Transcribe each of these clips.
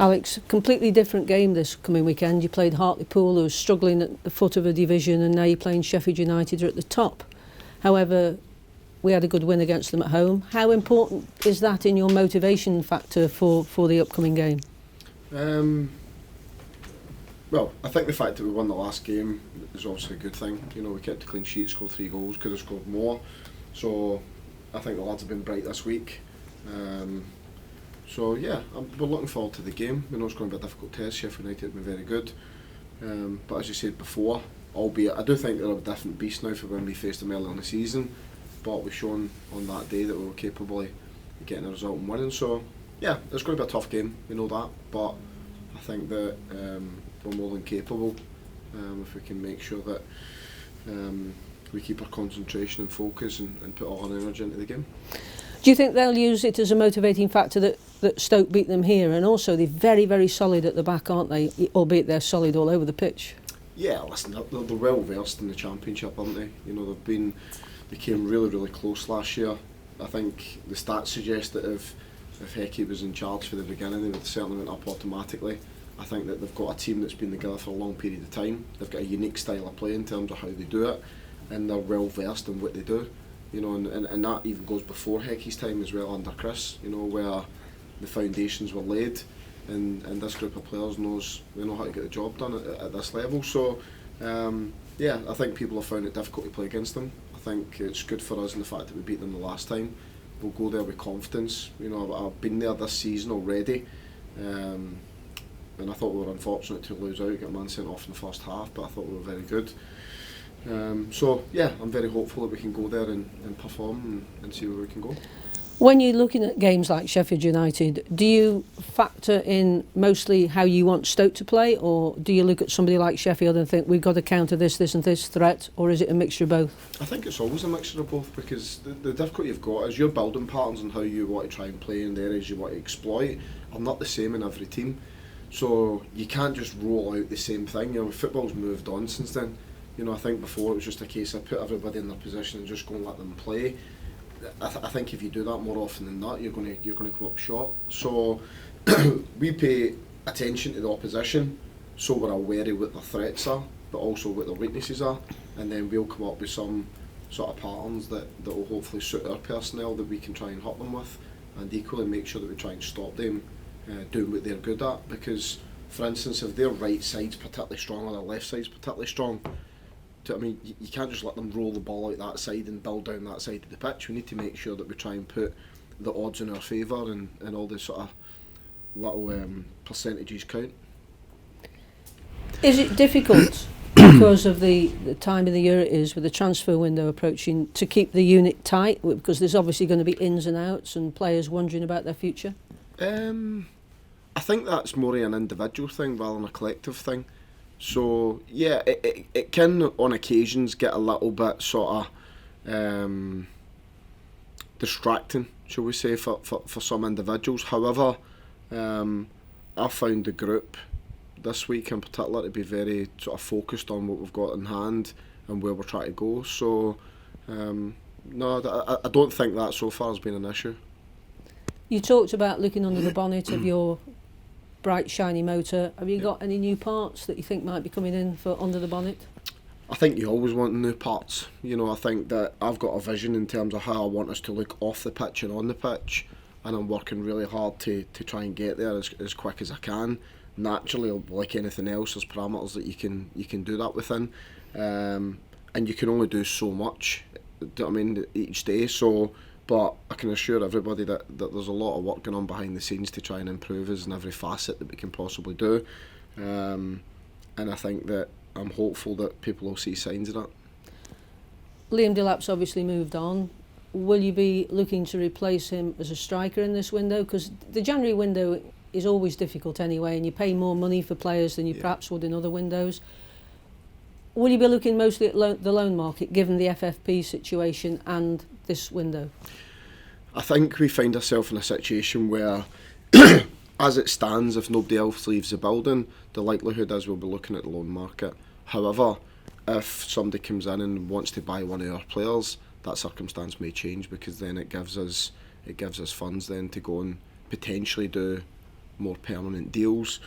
Alex, completely different game this coming weekend. You played Hartlepool, who was struggling at the foot of a division, and now you're playing Sheffield United, who are at the top. However, we had a good win against them at home. How important is that in your motivation factor for the upcoming game? Well, I think the fact that we won the last game is obviously a good thing. You know, we kept a clean sheet, scored 3 goals, could have scored more. So I think the lads have been bright this week. So yeah, we're looking forward to the game. We know it's going to be a difficult test. Sheffield United have been very good. But as you said before, albeit I do think they're a different beast now from when we faced them earlier in the season. But we've shown on that day that we were capable of getting a result and winning. So yeah, it's going to be a tough game, we know that. But I think that we're more than capable if we can make sure that we keep our concentration and focus and put all our energy into the game. Do you think they'll use it as a motivating factor that Stoke beat them here? And also they're very, very solid at the back, aren't they? Albeit they're solid all over the pitch. Yeah, listen, they're well versed in the Championship, aren't they? You know, they came really, really close last year. I think the stats suggest that if Hecky was in charge for the beginning, they would certainly went up automatically. I think that they've got a team that's been together for a long period of time. They've got a unique style of play in terms of how they do it, and they're well versed in what they do. You know, and that even goes before Hecky's time as well under Chris. You know, where the foundations were laid, and this group of players know how to get the job done at this level. So yeah, I think people have found it difficult to play against them. I think it's good for us in the fact that we beat them the last time. We'll go there with confidence. You know, I've been there this season already. And I thought we were unfortunate to lose out, get a man sent off in the first half, but I thought we were very good. So yeah, I'm very hopeful that we can go there and perform and see where we can go. When you're looking at games like Sheffield United, do you factor in mostly how you want Stoke to play, or do you look at somebody like Sheffield and think we've got to counter this and this threat, or is it a mixture of both? I think it's always a mixture of both, because the difficulty you've got is your building patterns and how you want to try and play in the areas you want to exploit are not the same in every team. So you can't just roll out the same thing. You know, football's moved on since then. You know, I think before it was just a case of put everybody in their position and just go and let them play. I think if you do that more often than not, you're going to come up short. So we pay attention to the opposition, so we're aware of what their threats are, but also what their weaknesses are, and then we'll come up with some sort of patterns that will hopefully suit our personnel that we can try and hurt them with, and equally make sure that we try and stop them doing what they're good at. Because, for instance, if their right side's particularly strong or their left side's particularly strong, I mean, you can't just let them roll the ball out that side and build down that side of the pitch. We need to make sure that we try and put the odds in our favour and all the sort of little percentages count. Is it difficult because of the time of the year it is, with the transfer window approaching, to keep the unit tight? Because there's obviously going to be ins and outs and players wondering about their future. I think that's more an individual thing rather than a collective thing. So yeah, it can on occasions get a little bit sort of distracting, shall we say, for some individuals. However, I found the group this week in particular to be very sort of focused on what we've got in hand and where we're trying to go. So no, I don't think that so far has been an issue. You talked about looking under the bonnet of your bright shiny motor. Have you got any new parts that you think might be coming in for under the bonnet? I think you always want new parts. You know, I think that I've got a vision in terms of how I want us to look off the pitch and on the pitch, and I'm working really hard to try and get there as quick as I can. Naturally, like anything else, there's parameters that you can do that within, and you can only do so much, do you know what I mean, each day. So, but I can assure everybody that there's a lot of work going on behind the scenes to try and improve us in every facet that we can possibly do, and I think that I'm hopeful that people will see signs of that. Liam Delap's obviously moved on. Will you be looking to replace him as a striker in this window? Because the January window is always difficult anyway, and you pay more money for players than you perhaps would in other windows. Will you be looking mostly at the loan market, given the FFP situation and this window? I think we find ourselves in a situation where, as it stands, if nobody else leaves the building, the likelihood is we'll be looking at the loan market. However, if somebody comes in and wants to buy one of our players, that circumstance may change, because then it gives us funds then to go and potentially do more permanent deals.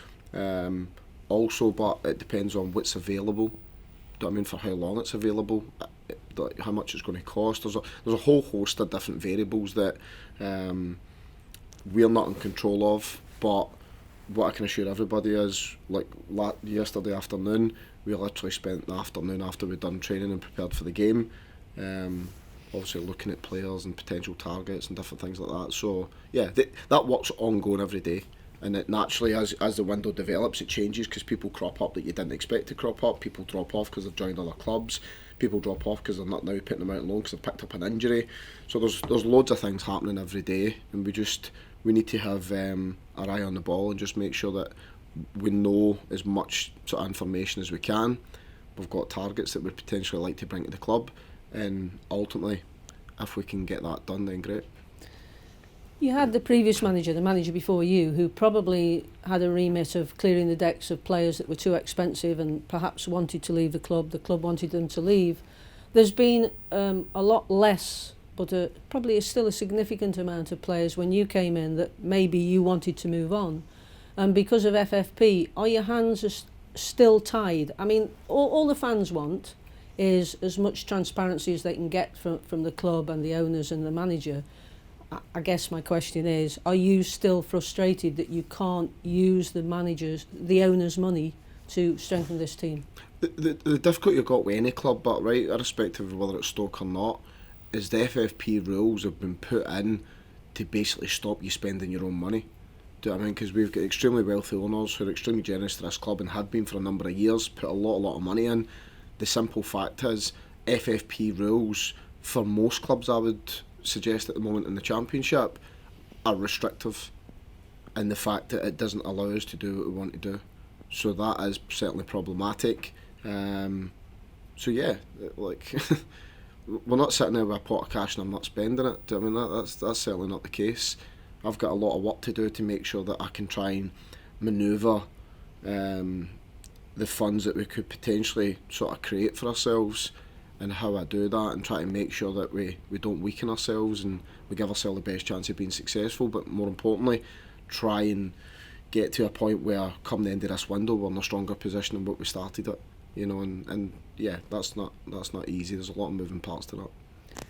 Also, but it depends on what's available. Do you know what I mean? For how long it's available, like how much it's going to cost. There's a whole host of different variables that we're not in control of. But what I can assure everybody is, like yesterday afternoon, we literally spent the afternoon after we'd done training and prepared for the game, obviously looking at players and potential targets and different things like that. So yeah, that work's ongoing every day. And it naturally, as the window develops, it changes because people crop up that you didn't expect to crop up. People drop off because they've joined other clubs. People drop off because they're not now putting them out on loan because they've picked up an injury. So there's loads of things happening every day, and we need to have our eye on the ball and just make sure that we know as much sort of information as we can. We've got targets that we'd potentially like to bring to the club, and ultimately, if we can get that done, then great. You had the previous manager, the manager before you, who probably had a remit of clearing the decks of players that were too expensive and perhaps wanted to leave the club wanted them to leave. There's been a lot less, but probably still a significant amount of players when you came in that maybe you wanted to move on. And because of FFP, are your hands still tied? I mean, all the fans want is as much transparency as they can get from the club and the owners and the manager. I guess my question is, are you still frustrated that you can't use the owner's money to strengthen this team? The difficulty you've got with any club, but right, irrespective of whether it's Stoke or not, is the FFP rules have been put in to basically stop you spending your own money. Do you know what I mean? Because we've got extremely wealthy owners who are extremely generous to this club and have been for a number of years, put a lot of money in. The simple fact is, FFP rules, for most clubs I would suggest at the moment in the Championship, are restrictive in the fact that it doesn't allow us to do what we want to do. So that is certainly problematic. So yeah, like we're not sitting there with a pot of cash and I'm not spending it. Do you know what I mean? That's certainly not the case. I've got a lot of work to do to make sure that I can try and manoeuvre the funds that we could potentially sort of create for ourselves, and how I do that, and try to make sure that we don't weaken ourselves and we give ourselves the best chance of being successful, but more importantly, try and get to a point where come the end of this window we're in a stronger position than what we started at. You know, and yeah, that's not easy. There's a lot of moving parts to that.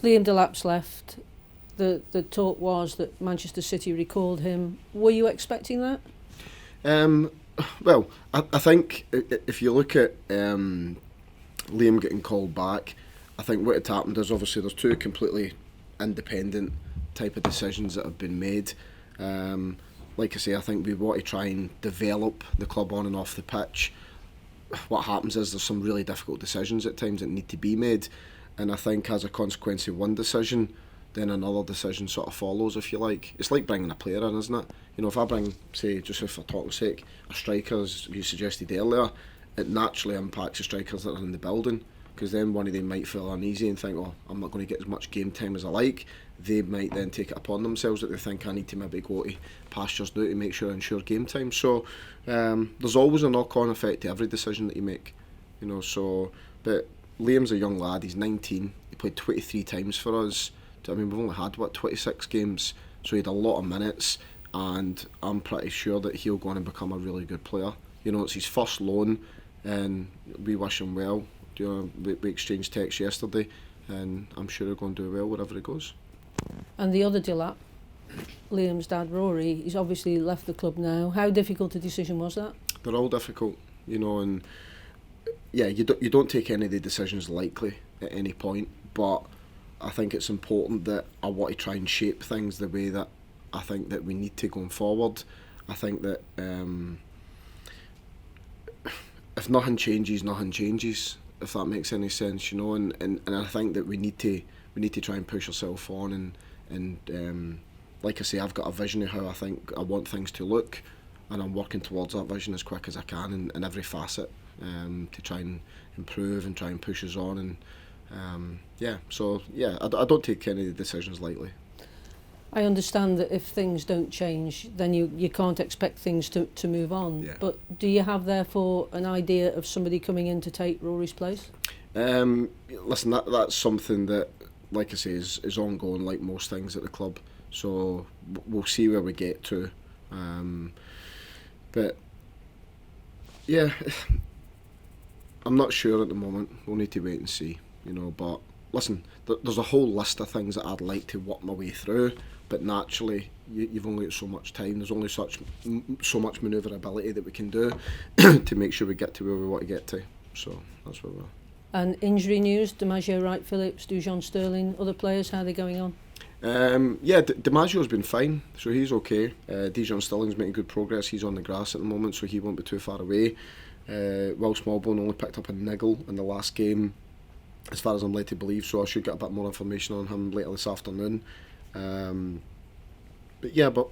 Liam Delap's left. The talk was that Manchester City recalled him. Were you expecting that? Well, I think if you look at Liam getting called back, I think what had happened is obviously there's two completely independent type of decisions that have been made. Like I say, I think we want to try and develop the club on and off the pitch. What happens is there's some really difficult decisions at times that need to be made, and I think as a consequence of one decision, then another decision sort of follows, if you like. It's like bringing a player in, isn't it? You know, if I bring, say, just for talk's sake, a striker, as you suggested earlier, it naturally impacts the strikers that are in the building, because then one of them might feel uneasy and think, oh, I'm not going to get as much game time as I like. They might then take it upon themselves that they think I need to maybe go to pastures now to make sure I ensure game time. So there's always a knock-on effect to every decision that you make, you know. So, but Liam's a young lad. He's 19. He played 23 times for us. I mean, we've only had 26 games, so he had a lot of minutes, and I'm pretty sure that he'll go on and become a really good player. You know, it's his first loan, and we wish him well. You know, we exchanged texts yesterday, and I'm sure he'll go and do well wherever he goes. And the other Delap, Liam's dad Rory, he's obviously left the club now. How difficult a decision was that? They're all difficult, you know, and yeah, you don't take any of the decisions lightly at any point, but I think it's important that I want to try and shape things the way that I think that we need to going forward. I think that if nothing changes, if that makes any sense, you know, and I think that we need to try and push ourselves on, and like I say, I've got a vision of how I think I want things to look, and I'm working towards that vision as quick as I can in every facet, to try and improve and try and push us on, and I don't take any of the decisions lightly. I understand that if things don't change, then you can't expect things to move on. Yeah. But do you have, therefore, an idea of somebody coming in to take Rory's place? Listen, that's something that, like I say, is ongoing, like most things at the club. So we'll see where we get to. But yeah, I'm not sure at the moment. We'll need to wait and see, But listen, there's a whole list of things that I'd like to work my way through. But naturally, you've only got so much time. There's only so much manoeuvrability that we can do to make sure we get to where we want to get to. So that's where we're. And injury news: DiMaggio, Wright Phillips, Dujon Sterling, other players. How are they going on? DiMaggio's been fine, so he's okay. Dujon Sterling's making good progress. He's on the grass at the moment, so he won't be too far away. Will Smallbone only picked up a niggle in the last game, as far as I'm led to believe, so I should get a bit more information on him later this afternoon. But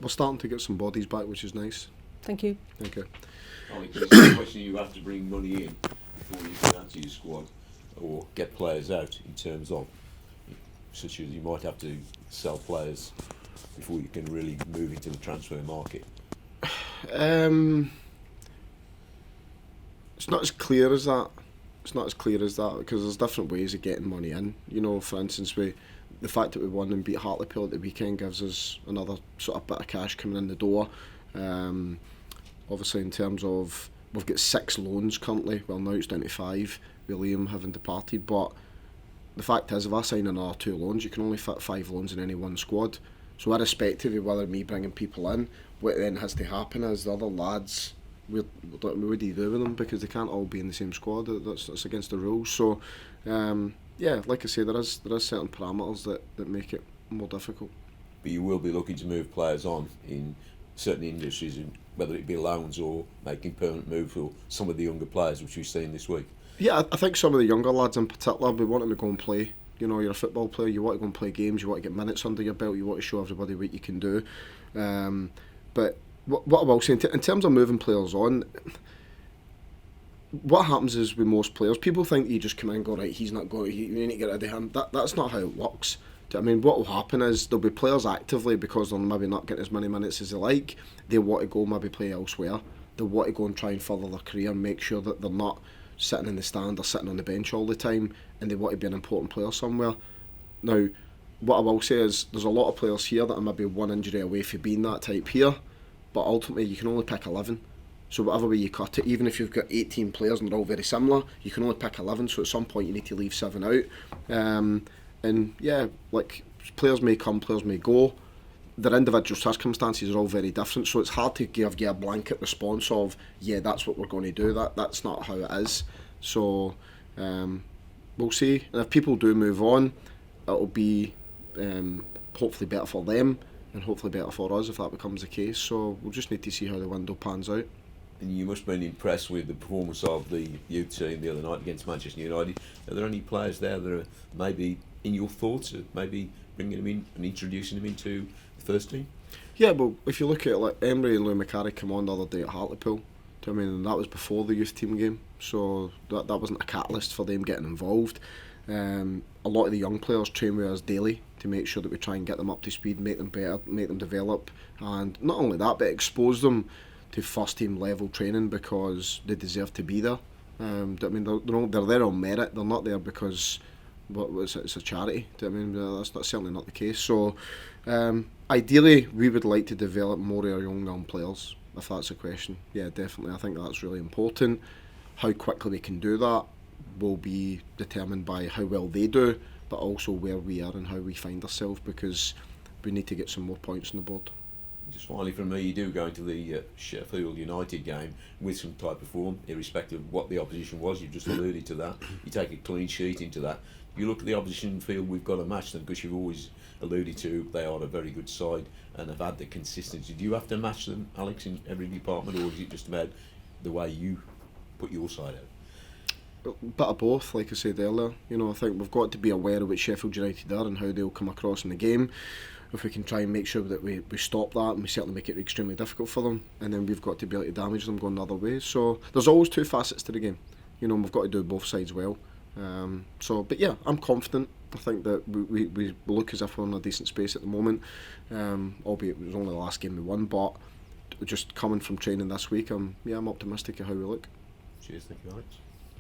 we're starting to get some bodies back, which is nice. Thank you. Thank you. It's a question: you have to bring money in before you can add to your squad or get players out, in terms of, such as you might have to sell players before you can really move into the transfer market. It's not as clear as that. Because there's different ways of getting money in. For instance, the fact that we won and beat Hartlepool at the weekend gives us another sort of bit of cash coming in the door. Obviously, in terms of, we've got 6 loans currently. Well, now it's down to 5, with Liam having departed. But the fact is, if I sign another 2 loans, you can only fit 5 loans in any one squad. So irrespective of whether me bringing people in, what then has to happen is the other lads, what do you do with them? Because they can't all be in the same squad. That's against the rules. So, like I say, there is certain parameters that make it more difficult. But you will be looking to move players on in certain industries, whether it be loans or making permanent moves for some of the younger players, which we've seen this week. Yeah, I think some of the younger lads in particular, we want them to go and play. You're a football player, you want to go and play games, you want to get minutes under your belt, you want to show everybody what you can do. But what I will say, in terms of moving players on, what happens is with most players, people think you just come in and go, right, he's not going, you need to get rid of him. That's not how it works. What will happen is there'll be players actively, because they're maybe not getting as many minutes as they like, they want to go maybe play elsewhere. They want to go and try and further their career and make sure that they're not sitting in the stand or sitting on the bench all the time, and they want to be an important player somewhere. Now, what I will say is there's a lot of players here that are maybe one injury away from being that type here, but ultimately you can only pick 11. So whatever way you cut it, even if you've got 18 players and they're all very similar, you can only pick 11, so at some point you need to leave 7 out. Players may come, players may go. Their individual circumstances are all very different, so it's hard to give you a blanket response of, yeah, that's what we're going to do. That's not how it is. So we'll see. And if people do move on, it'll be hopefully better for them and hopefully better for us if that becomes the case. So we'll just need to see how the window pans out. And you must have been impressed with the performance of the youth team the other night against Manchester United. Are there any players there that are maybe in your thoughts of maybe bringing them in and introducing them into the first team? Yeah, but if you look at it, like Emery and Lou McCarry come on the other day at Hartlepool, and that was before the youth team game, so that wasn't a catalyst for them getting involved. A lot of the young players train with us daily to make sure that we try and get them up to speed, make them better, make them develop, and not only that, but expose them to first team level training because they deserve to be there. They're there on merit. They're not there because it's a charity. That's certainly not the case. So ideally we would like to develop more of our young players, if that's a question. Yeah, definitely. I think that's really important. How quickly we can do that will be determined by how well they do, but also where we are and how we find ourselves, because we need to get some more points on the board. Just finally from me, you do go into the Sheffield United game with some type of form, irrespective of what the opposition was. You've just alluded to that. You take a clean sheet into that. You look at the opposition and feel we've got to match them, because you've always alluded to they are a very good side and have had the consistency. Do you have to match them, Alex, in every department, or is it just about the way you put your side out? A bit of both, like I said earlier. I think we've got to be aware of what Sheffield United are and how they'll come across in the game. If we can try and make sure that we stop that, and we certainly make it extremely difficult for them, and then we've got to be able to damage them going the other way. So there's always 2 facets to the game. We've got to do both sides well. But yeah, I'm confident. I think that we look as if we're in a decent space at the moment, albeit it was only the last game we won, but just coming from training this week, I'm optimistic of how we look. Cheers, thank you, Alex.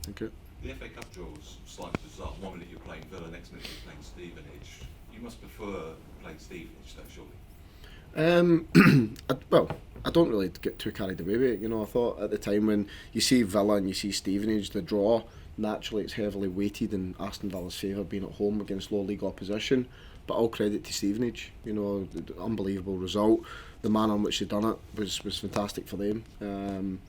Thank you. The FA Cup draw was slightly bizarre. 1 minute you're playing Villa, next minute you're playing Stevenage. You must prefer playing Stevenage, though, surely? I don't really get too carried away with it. I thought at the time when you see Villa and you see Stevenage, the draw, naturally it's heavily weighted in Aston Villa's favour being at home against low league opposition. But all credit to Stevenage, the unbelievable result. The manner in which they done it was fantastic for them. And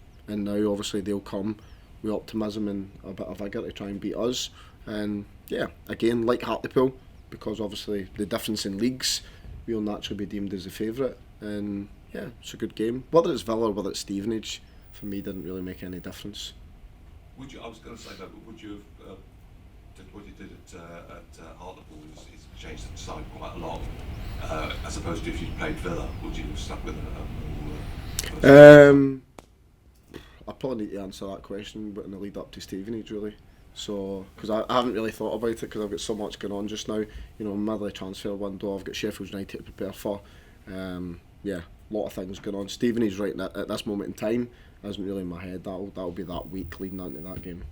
now obviously they'll come with optimism and a bit of vigour to try and beat us. And yeah, again, like Hartlepool, because obviously the difference in leagues, we'll naturally be deemed as the favourite. And yeah, it's a good game. Whether it's Villa or whether it's Stevenage, for me, didn't really make any difference. I was going to say that, but would you have what you did at Hartlepool is changed the side quite a lot, as opposed to if you'd played Villa, would you have stuck with it? I probably need to answer that question, but in the lead up to Stevenage, really. So, because I haven't really thought about it because I've got so much going on just now. Middle of transfer window, I've got Sheffield United to prepare for. Yeah, a lot of things going on. Stevenage right at this moment in time isn't really in my head. That'll be that week leading on to that game.